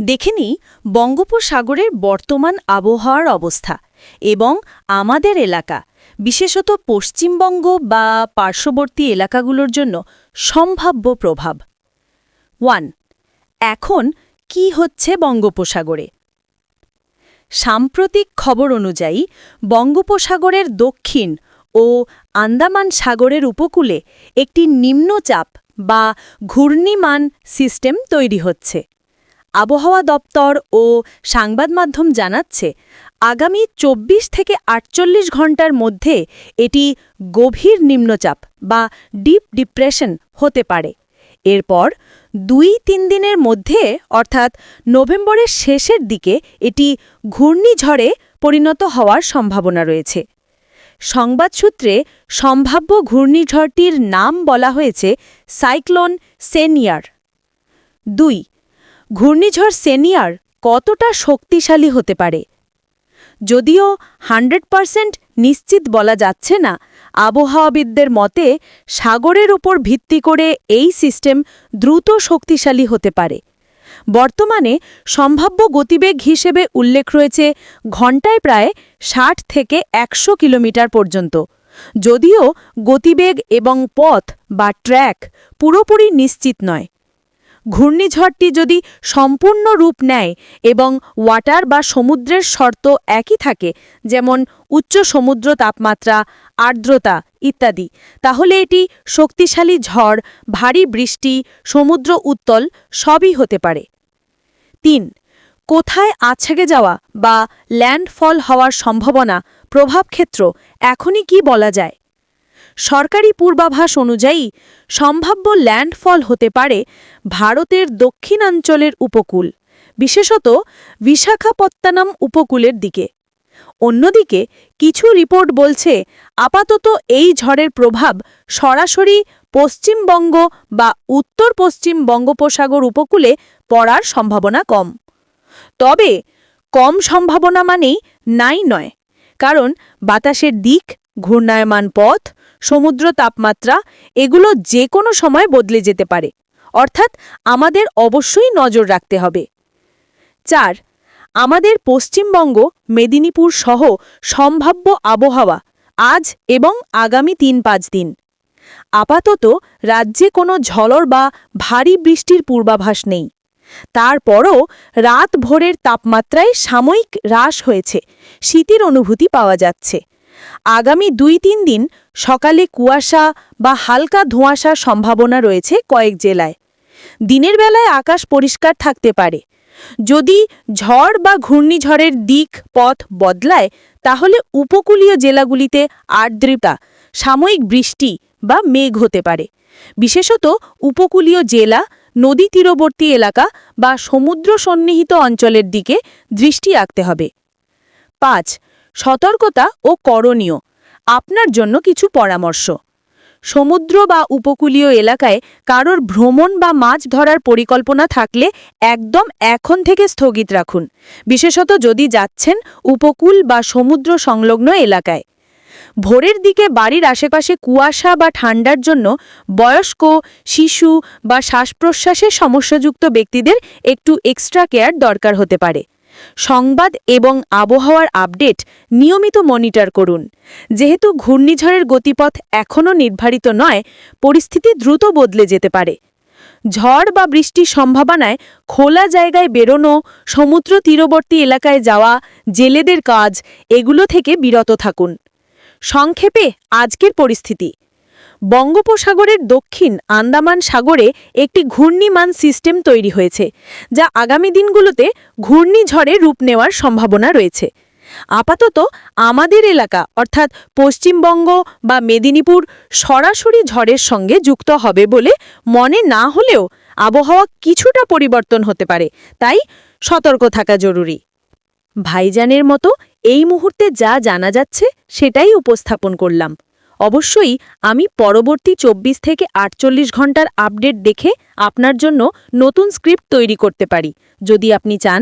দেখে নিই বঙ্গোপসাগরের বর্তমান আবহাওয়ার অবস্থা এবং আমাদের এলাকা বিশেষত পশ্চিমবঙ্গ বা পার্শ্ববর্তী এলাকাগুলোর জন্য সম্ভাব্য প্রভাব। 1. এখন কি হচ্ছে বঙ্গোপসাগরে? সাম্প্রতিক খবর অনুযায়ী বঙ্গোপসাগরের দক্ষিণ ও আন্দামান সাগরের উপকূলে একটি নিম্নচাপ বা ঘূর্ণিমান সিস্টেম তৈরি হচ্ছে। আবহাওয়া দপ্তর ও সংবাদ মাধ্যম জানাচ্ছে আগামী ২৪ থেকে ৪৮ ঘণ্টার মধ্যে এটি গভীর নিম্নচাপ বা ডিপ ডিপ্রেশন হতে পারে। এরপর ২-৩ দিনের মধ্যে অর্থাৎ নভেম্বরের শেষের দিকে এটি ঘূর্ণিঝড়ে পরিণত হওয়ার সম্ভাবনা রয়েছে। সংবাদ সূত্রে সম্ভাব্য ঘূর্ণিঝড়টির নাম বলা হয়েছে সাইক্লোন সেনিয়ার। ২. ঘূর্ণিঝড় সেনিয়ার কতটা শক্তিশালী হতে পারে? যদিও 100% নিশ্চিত বলা যাচ্ছে না, আবহাওয়াবিদদের মতে সাগরের উপর ভিত্তি করে এই সিস্টেম দ্রুত শক্তিশালী হতে পারে। বর্তমানে সম্ভাব্য গতিবেগ হিসেবে উল্লেখ রয়েছে ঘণ্টায় প্রায় ৬০ থেকে ১০০ কিলোমিটার পর্যন্ত, যদিও গতিবেগ এবং পথ বা ট্র্যাক পুরোপুরি নিশ্চিত নয়। ঘূর্ণিঝড়টি যদি সম্পূর্ণ রূপ নেয় এবং ওয়াটার বা সমুদ্রের শর্ত একই থাকে, যেমন উচ্চ সমুদ্র তাপমাত্রা, আর্দ্রতা ইত্যাদি, তাহলে এটি শক্তিশালী ঝড়, ভারী বৃষ্টি, সমুদ্র উত্তল সবই হতে পারে। ৩. কোথায় আছড়ে যাওয়া বা ল্যান্ডফল হওয়ার সম্ভাবনা, প্রভাবক্ষেত্র এখনই কি বলা যায়? সরকারি পূর্বাভাস অনুযায়ী সম্ভাব্য ল্যান্ডফল হতে পারে ভারতের দক্ষিণাঞ্চলের উপকূল, বিশেষত বিশাখাপত্তনম উপকূলের দিকে। অন্যদিকে কিছু রিপোর্ট বলছে আপাতত এই ঝড়ের প্রভাব সরাসরি পশ্চিমবঙ্গ বা উত্তর পশ্চিম বঙ্গোপসাগর উপকূলে পড়ার সম্ভাবনা কম। তবে কম সম্ভাবনা মানেই নাই নয়, কারণ বাতাসের দিক, ঘূর্ণায়মান পথ, সমুদ্র তাপমাত্রা এগুলো যে কোনো সময় বদলে যেতে পারে, অর্থাৎ আমাদের অবশ্যই নজর রাখতে হবে। ৪. আমাদের পশ্চিমবঙ্গ, মেদিনীপুর সহ সম্ভাব্য আবহাওয়া আজ এবং আগামী ৩-৫ দিন। আপাতত রাজ্যে কোনো ঝড় বা ভারী বৃষ্টির পূর্বাভাস নেই। তারপরও রাত ভোরের তাপমাত্রায় সাময়িক হ্রাস হয়েছে, শীতের অনুভূতি পাওয়া যাচ্ছে। আগামী ২-৩ দিন সকালে কুয়াশা বা হালকা ধোঁয়াশার সম্ভাবনা রয়েছে কয়েক জেলায়। দিনের বেলায় আকাশ পরিষ্কার থাকতে পারে। যদি ঝড় বা ঘূর্ণিঝড়ের দিক পথ বদলায়, তাহলে উপকূলীয় জেলাগুলিতে আর্দ্রতা, সাময়িক বৃষ্টি বা মেঘ হতে পারে। বিশেষত উপকূলীয় জেলা, নদী তীরবর্তী এলাকা বা সমুদ্র সন্নিহিত অঞ্চলের দিকে দৃষ্টি রাখতে হবে। ৫. সতর্কতা ও করণীয়। আপনার জন্য কিছু পরামর্শ। সমুদ্র বা উপকূলীয় এলাকায় কারোর ভ্রমণ বা মাছ ধরার পরিকল্পনা থাকলে একদম এখন থেকে স্থগিত রাখুন, বিশেষত যদি যাচ্ছেন উপকূল বা সমুদ্র সংলগ্ন এলাকায়। ভোরের দিকে বাড়ির আশেপাশে কুয়াশা বা ঠান্ডার জন্য বয়স্ক, শিশু বা শ্বাস-প্রশ্বাসের সমস্যাযুক্ত ব্যক্তিদের একটু এক্সট্রা কেয়ার দরকার হতে পারে। সংবাদ এবং আবহাওয়ার আপডেট নিয়মিত মনিটর করুন। যেহেতু ঘূর্ণিঝড়ের গতিপথ এখনও নির্ধারিত নয়, পরিস্থিতি দ্রুত বদলে যেতে পারে। ঝড় বা বৃষ্টির সম্ভাবনায় খোলা জায়গায় বেরোনো, সমুদ্র তীরবর্তী এলাকায় যাওয়া, জেলেদের কাজ এগুলো থেকে বিরত থাকুন। সংক্ষেপে আজকের পরিস্থিতি: বঙ্গোপসাগরের দক্ষিণ আন্দামান সাগরে একটি ঘূর্ণিমান সিস্টেম তৈরি হয়েছে, যা আগামী দিনগুলোতে ঘূর্ণিঝড়ে রূপ নেওয়ার সম্ভাবনা রয়েছে। আপাতত আমাদের এলাকা অর্থাৎ পশ্চিমবঙ্গ বা মেদিনীপুর সরাসরি ঝড়ের সঙ্গে যুক্ত হবে বলে মনে না হলেও আবহাওয়া কিছুটা পরিবর্তন হতে পারে, তাই সতর্ক থাকা জরুরি। ভাইজানের মতো এই মুহূর্তে যা জানা যাচ্ছে সেটাই উপস্থাপন করলাম। অবশ্যই আমি পরবর্তী ২৪ থেকে ৪৮ ঘণ্টার আপডেট দেখে আপনার জন্য নতুন স্ক্রিপ্ট তৈরি করতে পারি। যদি আপনি চান